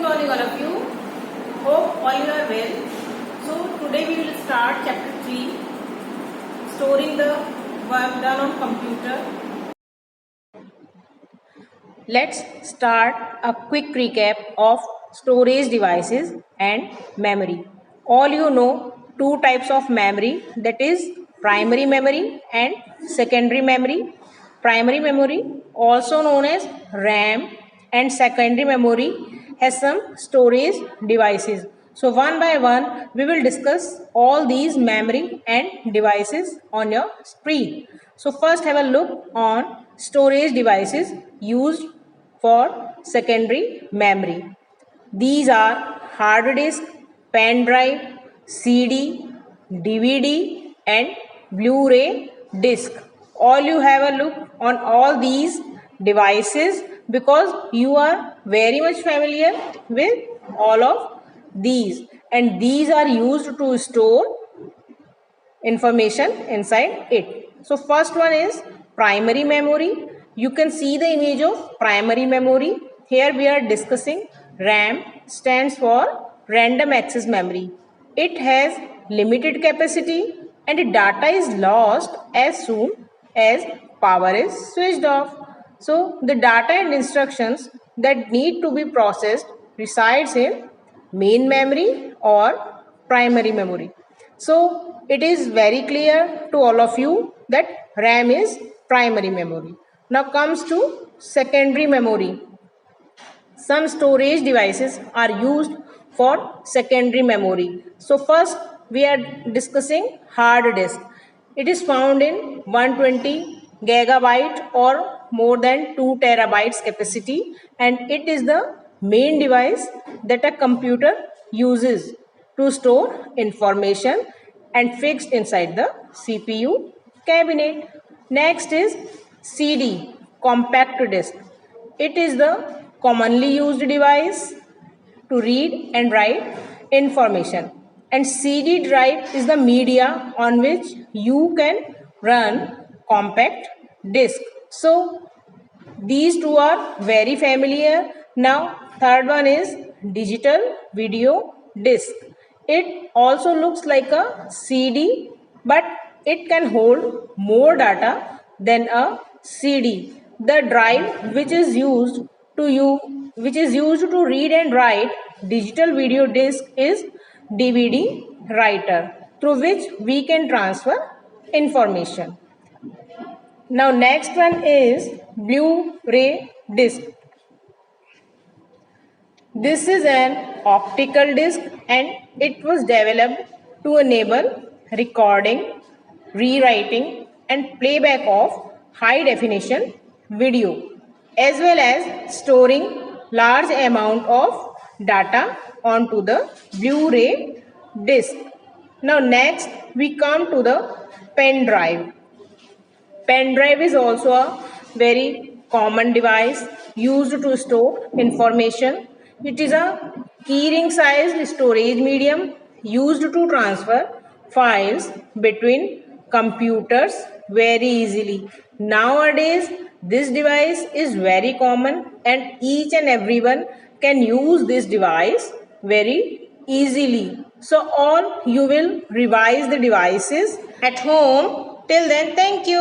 morning all of you. Hope all you are well. So today we will start chapter 3, storing the work done on computer. Let's start a quick recap of storage devices and memory. All you know two types of memory, that is primary memory and secondary memory. Primary memory, also known as RAM, and secondary memory has some storage devices. So one by one we will discuss all these memory and devices on your screen. So first have a look on storage devices used for secondary memory. These are hard disk, pen drive, CD, DVD and Blu-ray disc. All you have a look on all these devices because you are very much familiar with all of these, and these are used to store information inside it. So first one is primary memory. You can see the image of primary memory. Here we are discussing RAM, stands for random access memory. It has limited capacity and data is lost as soon as power is switched off. So the data and instructions that need to be processed resides in main memory or primary memory. So it is very clear to all of you that RAM is primary memory. Now comes to secondary memory. Some storage devices are used for secondary memory. So first we are discussing hard disk. It is found in 120 gigabyte or more than 2 terabytes capacity, and it is the main device that a computer uses to store information and fixed inside the CPU cabinet. Next is CD, compact disc. It is the commonly used device to read and write information, and CD drive is the media on which you can run compact disc. So these two are very familiar. Now third one is digital video disc. It also looks like a CD, but it can hold more data than a CD. The drive which is used to read and write digital video disc is DVD writer, through which we can transfer information. Now next one is Blu-ray disc. This is an optical disc and it was developed to enable recording, rewriting and playback of high definition video, as well as storing large amount of data onto the Blu-ray disc. Now next we come to the pen drive. Pen drive is also a very common device used to store information. It is a keyring sized storage medium used to transfer files between computers very easily. Nowadays, this device is very common and each and everyone can use this device very easily. So all you will revise the devices at home. Till then, thank you.